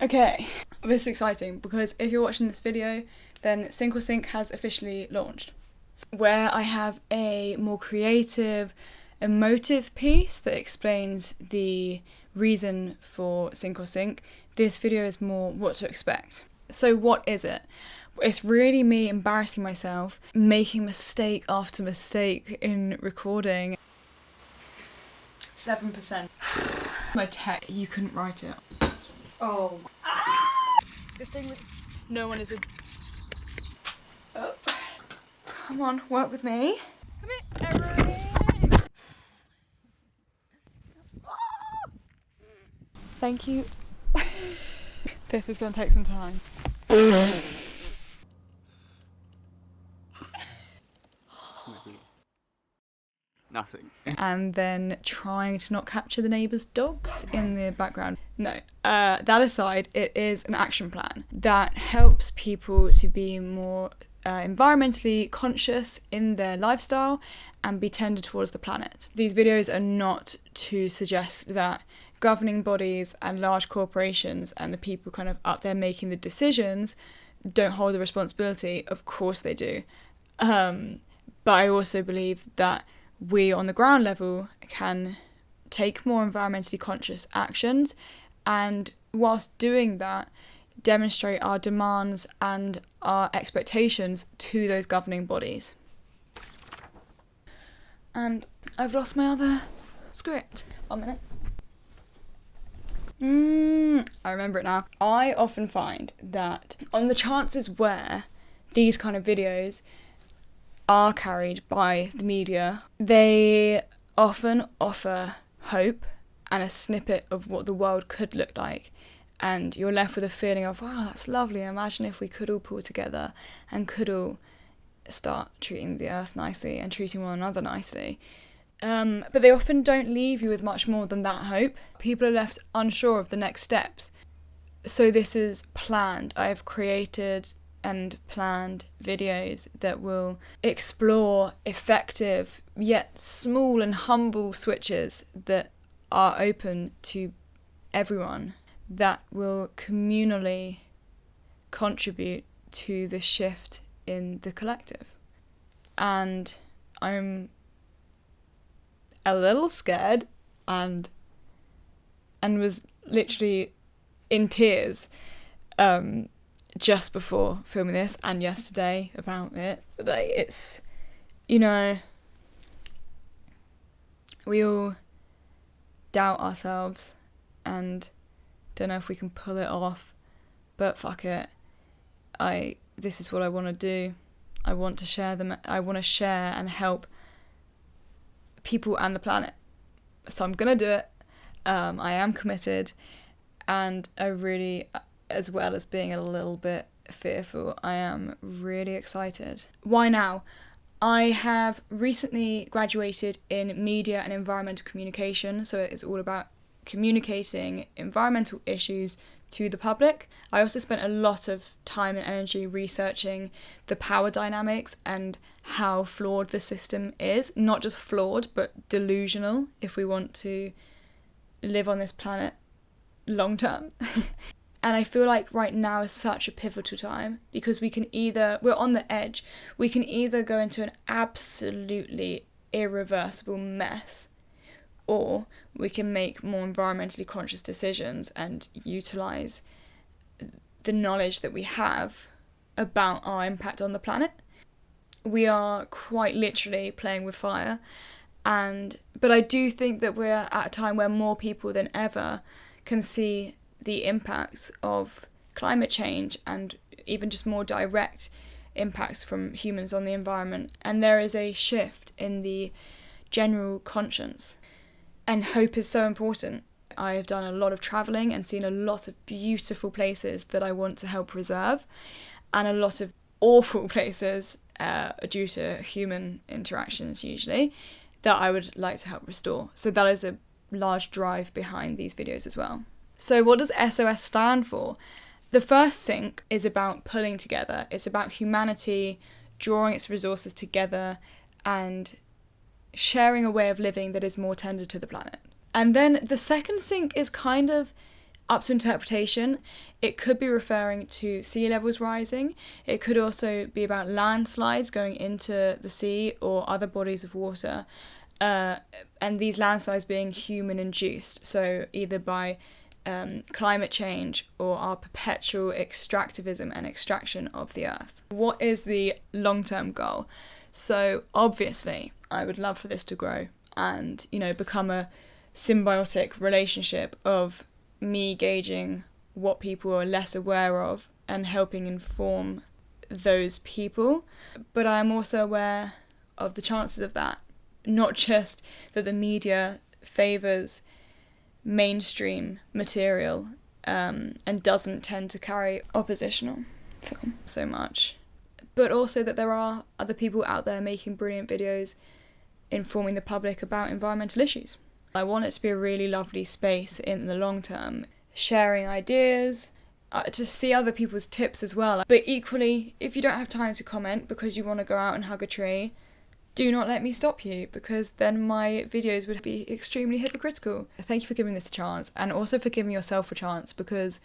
Okay, this is exciting because if you're watching this video, then syncorsink has officially launched, where I have a more creative, emotive piece that explains the reason for syncorsink. This video is more what to expect. So what is it? It's really me embarrassing myself, making mistake after mistake in recording. 7%. My tech, you couldn't write it. Oh. The thing with no one is a... Oh. Come on, work with me. Come here, Erin. Thank you. This is going to take some time. Nothing. And then trying to not capture the neighbours' dogs in the background. No, that aside, it is an action plan that helps people to be more environmentally conscious in their lifestyle and be tender towards the planet. These videos are not to suggest that governing bodies and large corporations and the people kind of up there making the decisions don't hold the responsibility. Of course they do. But I also believe that we on the ground level can take more environmentally conscious actions, and whilst doing that, demonstrate our demands and our expectations to those governing bodies. And I've lost my other script. 1 minute. I remember it now. I often find that on the chances where these kind of videos are carried by the media, they often offer hope and a snippet of what the world could look like, and you're left with a feeling of, wow, that's lovely, imagine if we could all pull together and could all start treating the earth nicely and treating one another nicely. But they often don't leave you with much more than that hope. People are left unsure of the next steps. So this is planned. I've created and planned videos that will explore effective yet small and humble switches that are open to everyone, that will communally contribute to the shift in the collective. And I'm a little scared and was literally in tears just before filming this and yesterday about it. Like, it's, you know, we all doubt ourselves and don't know if we can pull it off, but fuck it. This is what I want to do. I want to share and help people and the planet. So I'm gonna do it. I am committed, and I really, as well as being a little bit fearful, I am really excited. Why now? I have recently graduated in media and environmental communication, so it's all about communicating environmental issues to the public. I also spent a lot of time and energy researching the power dynamics and how flawed the system is. Not just flawed, but delusional, if we want to live on this planet long term. And I feel like right now is such a pivotal time, because we're on the edge. We can either go into an absolutely irreversible mess, or we can make more environmentally conscious decisions and utilise the knowledge that we have about our impact on the planet. We are quite literally playing with fire, but I do think that we're at a time where more people than ever can see the impacts of climate change and even just more direct impacts from humans on the environment. And there is a shift in the general conscience. And hope is so important. I have done a lot of travelling and seen a lot of beautiful places that I want to help preserve, and a lot of awful places due to human interactions usually, that I would like to help restore. So that is a large drive behind these videos as well. So what does SOS stand for? The first sync is about pulling together. It's about humanity drawing its resources together and sharing a way of living that is more tender to the planet. And then the second sync is kind of Up to interpretation, it could be referring to sea levels rising. It could also be about landslides going into the sea or other bodies of water, and these landslides being human induced, so either by climate change or our perpetual extractivism and extraction of the earth. What is the long-term goal? So obviously I would love for this to grow and, you know, become a symbiotic relationship of me gauging what people are less aware of and helping inform those people. But I'm also aware of the chances of that, not just that the media favours mainstream material and doesn't tend to carry oppositional film so much, but also that there are other people out there making brilliant videos informing the public about environmental issues. I want it to be a really lovely space in the long term, sharing ideas, to see other people's tips as well. But equally, if you don't have time to comment because you want to go out and hug a tree, do not let me stop you, because then my videos would be extremely hypocritical. Thank you for giving this a chance, and also for giving yourself a chance, because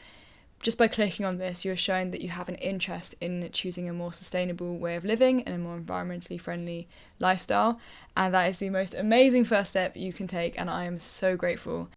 just by clicking on this, you're showing that you have an interest in choosing a more sustainable way of living and a more environmentally friendly lifestyle. And that is the most amazing first step you can take, and I am so grateful.